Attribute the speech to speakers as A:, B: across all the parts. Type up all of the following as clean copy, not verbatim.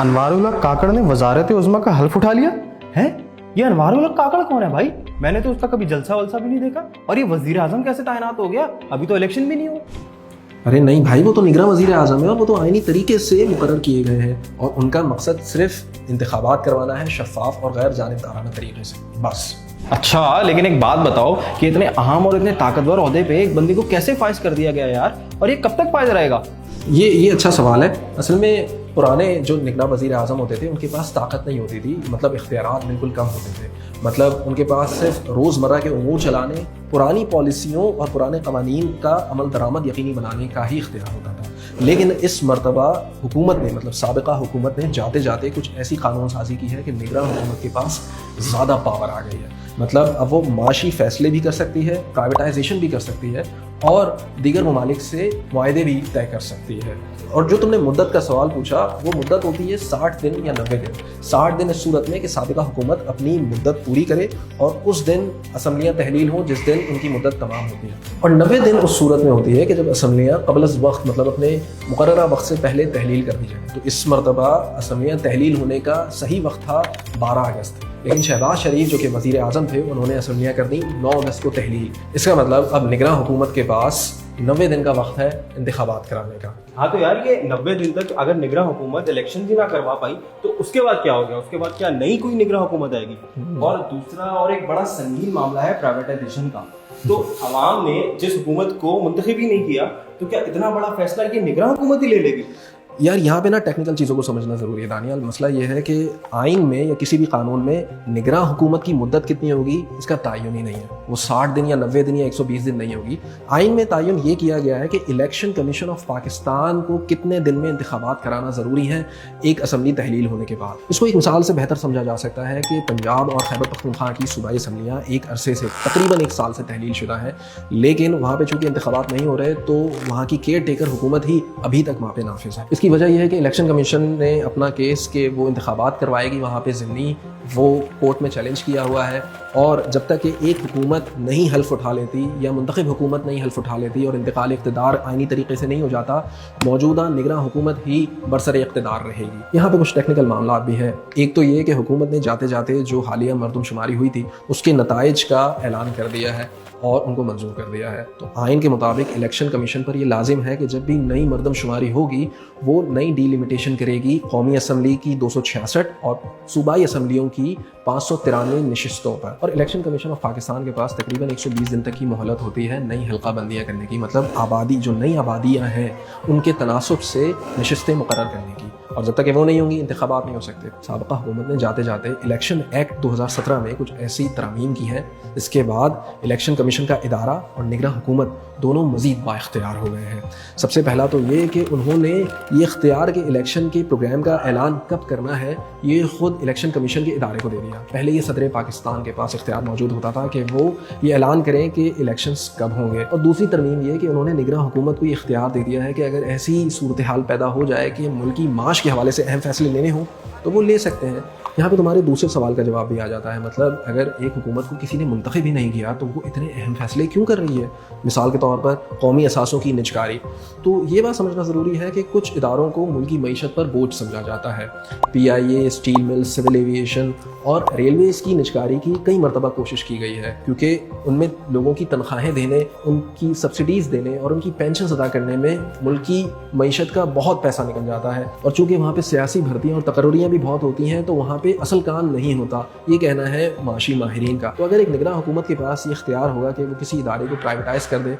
A: انوار الحق کاکڑ نے وزارت عظمیٰ کا حلف اٹھا لیا ہے؟ یہ انوار الحق کاکڑ کون ہے بھائی؟ میں نے تو اس کا کبھی جلسہ ولسہ بھی نہیں دیکھا. اور یہ وزیر اعظم کیسے تعینات ہو گیا؟ ابھی تو الیکشن بھی نہیں ہوا.
B: ارے نہیں بھائی، وہ تو نگراں وزیر اعظم ہے اور وہ تو آئینی طریقے سے مقرر کیے گئے ہیں اور ان کا مقصد صرف انتخابات کروانا ہے شفاف اور غیر جانبدارانہ طریقے سے، بس.
A: اچھا لیکن ایک بات بتاؤ کہ اتنے اہم اور اتنے طاقتور عہدے پہ ایک بندے کو کیسے فائز کر دیا گیا یار؟ اور یہ کب تک فائز رہے گا؟
B: یہ اچھا سوال ہے. اصل میں پرانے جو نگراں وزیر اعظم ہوتے تھے ان کے پاس طاقت نہیں ہوتی تھی، مطلب اختیارات بالکل کم ہوتے تھے. مطلب ان کے پاس صرف روزمرہ کے امور چلانے، پرانی پالیسیوں اور پرانے قوانین کا عمل درآمد یقینی بنانے کا ہی اختیار ہوتا تھا. لیکن اس مرتبہ حکومت نے، مطلب سابقہ حکومت نے جاتے جاتے کچھ ایسی قانون سازی کی ہے کہ نگراں حکومت کے پاس زیادہ پاور آ گئی ہے. مطلب اب وہ معاشی فیصلے بھی کر سکتی ہے، پرائیویٹائزیشن بھی کر سکتی ہے اور دیگر ممالک سے معاہدے بھی طے کر سکتی ہے. اور جو تم نے مدت کا سوال پوچھا، وہ مدت ہوتی ہے 60 دن یا 90 دن. 60 دن اس صورت میں کہ سابقہ حکومت اپنی مدت پوری کرے اور اس دن اسمبلیاں تحلیل ہوں جس دن ان کی مدت تمام ہوتی ہے. اور 90 دن اس صورت میں ہوتی ہے کہ جب اسمبلیاں قبل از وقت، مطلب اپنے مقررہ وقت سے پہلے تحلیل کر دی جائیں. تو اس مرتبہ اسمبلیاں تحلیل ہونے کا صحیح وقت تھا 12 اگست، لیکن شہباز شریف جو کہ وزیر اعظم تھے انہوں نے اسمبلیاں کر دی 9 اگست کو تحلیل. اس کا مطلب اب نگراں حکومت کے پاس 90 دن کا وقت ہے انتخابات کرانے کا.
A: ہاں تو یار یہ 90 دن تک اگر نگراں حکومت الیکشن بھی نہ کروا پائی تو اس کے بعد کیا ہو گیا؟ اس کے بعد کیا نئی کوئی نگراں حکومت آئے گی؟ اور دوسرا اور ایک بڑا سنگین معاملہ ہے پرائیویٹائزیشن کا. تو عوام نے جس حکومت کو منتخب ہی نہیں کیا تو کیا اتنا بڑا فیصلہ یہ نگراں حکومت ہی لے لے گی؟
B: یار یہاں پہ نا ٹیکنیکل چیزوں کو سمجھنا ضروری ہے دانیال. مسئلہ یہ ہے کہ آئین میں یا کسی بھی قانون میں نگراں حکومت کی مدت کتنی ہوگی اس کا تعین ہی نہیں ہے. وہ 60 دن یا 90 دن یا 120 دن نہیں ہوگی. آئین میں تعین یہ کیا گیا ہے کہ الیکشن کمیشن آف پاکستان کو کتنے دن میں انتخابات کرانا ضروری ہے ایک اسمبلی تحلیل ہونے کے بعد. اس کو ایک مثال سے بہتر سمجھا جا سکتا ہے کہ پنجاب اور خیبر پختونخوا کی صوبائی اسمبلیاں ایک عرصے سے تقریباً 1 سال سے تحلیل شدہ ہیں، لیکن وہاں پہ چونکہ انتخابات نہیں ہو رہے تو وہاں کی کیئر ٹیکر حکومت ہی ابھی تک وہاں پہ نافذ ہے. اس کی وجہ یہ ہے کہ الیکشن کمیشن نے اپنا کیس کہ وہ انتخابات کروائے گی وہاں پہ ضمنی وہ کورٹ میں چیلنج کیا ہوا ہے. اور جب تک کہ ایک حکومت نہیں حلف اٹھا لیتی یا منتخب حکومت نہیں حلف اٹھا لیتی اور انتقال اقتدار آئینی طریقے سے نہیں ہو جاتا، موجودہ نگراں حکومت ہی برسر اقتدار رہے گی. یہاں پہ کچھ ٹیکنیکل معاملات بھی ہیں. ایک تو یہ کہ حکومت نے جاتے جاتے جو حالیہ مردم شماری ہوئی تھی اس کے نتائج کا اعلان کر دیا ہے اور ان کو منظور کر دیا ہے. تو آئین کے مطابق الیکشن کمیشن پر یہ لازم ہے کہ جب بھی نئی مردم شماری ہوگی وہ نئی ڈیلیمیٹیشن کرے گی قومی اسمبلی کی 266 اور صوبائی اسمبلیوں کی 593 نشستوں پر. اور الیکشن کمیشن آف پاکستان کے پاس تقریباً 120 دن تک کی مہلت ہوتی ہے نئی حلقہ بندیاں کرنے کی، مطلب آبادی جو نئی آبادیاں ہیں ان کے تناسب سے نشستیں مقرر کرنے کی. اور جب تک کہ وہ نہیں ہوں گی انتخابات نہیں ہو سکتے. سابقہ حکومت نے جاتے جاتے الیکشن ایکٹ 2017 میں کچھ ایسی ترامیم کی ہیں اس کے بعد الیکشن کمیشن کا ادارہ اور نگراں حکومت دونوں مزید با اختیار ہو گئے ہیں. سب سے پہلا تو یہ کہ انہوں نے یہ اختیار کے الیکشن کے پروگرام کا اعلان کب کرنا ہے یہ خود الیکشن کمیشن کے ادارے کو دے دیا. پہلے یہ صدر پاکستان کے پاس اختیار موجود ہوتا تھا کہ وہ یہ اعلان کریں کہ الیکشنز کب ہوں گے. اور دوسری ترمیم یہ کہ انہوں نے نگراں حکومت کو یہ اختیار دے دیا ہے کہ اگر ایسی صورتحال پیدا ہو جائے کہ ملکی معاش کے حوالے سے اہم فیصلے لینے ہوں تو وہ لے سکتے ہیں. یہاں پہ تمہارے دوسرے سوال کا جواب بھی آ جاتا ہے. مطلب اگر ایک حکومت کو کسی نے منتخب ہی نہیں کیا تو وہ اتنے اہم فیصلے کیوں کر رہی ہے؟ مثال کے طور پر قومی اثاثوں کی نجکاری. تو یہ بات سمجھنا ضروری ہے کہ کچھ اداروں کو ملکی معیشت پر بوجھ سمجھا جاتا ہے. PIA، steel mill, civil aviation اور ریلویز کی نجکاری کی کئی مرتبہ کوشش کی گئی ہے کیونکہ ان میں لوگوں کی تنخواہیں دینے، ان کی سبسڈیز دینے اور ان کی پینشنز ادا کرنے میں ملکی معیشت کا بہت پیسہ نکل جاتا ہے. اور چونکہ وہاں پہ سیاسی بھرتیاں اور تقرریاں بھی بہت ہوتی ہیں تو وہاں پہ اصل کام نہیں ہوتا، یہ کہنا ہے معاشی ماہرین کا. تو اگر ایک نگراں حکومت کے پاس یہ اختیار ہوگا کہ وہ کسی ادارے کو پرائیویٹائز کر دے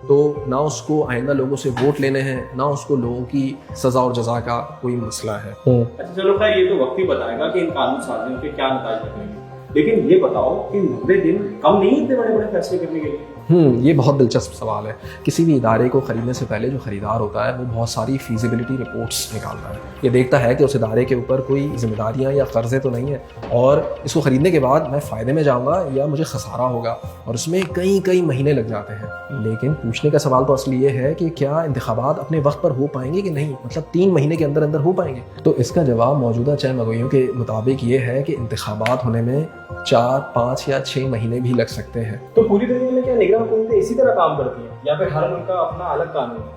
B: تو نہ اس کو آئندہ لوگوں سے ووٹ لینے ہیں نہ اس کو لوگوں کی سزا اور جزا کا کوئی مسئلہ ہے.
A: اچھا چلو خیر یہ تو وقت ہی بتائے گا کہ ان قانون سازیوں کے کیا نتائج نکلیں گے، لیکن یہ بتاؤ کہ 90 دن کم نہیں اتنے بڑے بڑے فیصلے کرنے کے لیے؟
B: یہ بہت دلچسپ سوال ہے. کسی بھی ادارے کو خریدنے سے پہلے جو خریدار ہوتا ہے وہ بہت ساری فیزیبلٹی رپورٹس نکالتا ہے. یہ دیکھتا ہے کہ اس ادارے کے اوپر کوئی ذمہ داریاں یا قرضے تو نہیں ہیں اور اس کو خریدنے کے بعد میں فائدے میں جاؤں گا یا مجھے خسارہ ہوگا، اور اس میں کئی مہینے لگ جاتے ہیں. لیکن پوچھنے کا سوال تو اصل یہ ہے کہ کیا انتخابات اپنے وقت پر ہو پائیں گے کہ نہیں، مطلب 3 مہینے کے اندر ہو پائیں گے؟ تو اس کا جواب موجودہ چند مگوئیوں کے مطابق یہ ہے کہ انتخابات ہونے میں 4، 5 یا 6 مہینے بھی لگ سکتے ہیں.
A: تو پوری دنیا میں کیا نگراں حکومتیں اسی طرح کام کرتی ہیں یا پھر ہر ملک کا اپنا الگ قانون ہے؟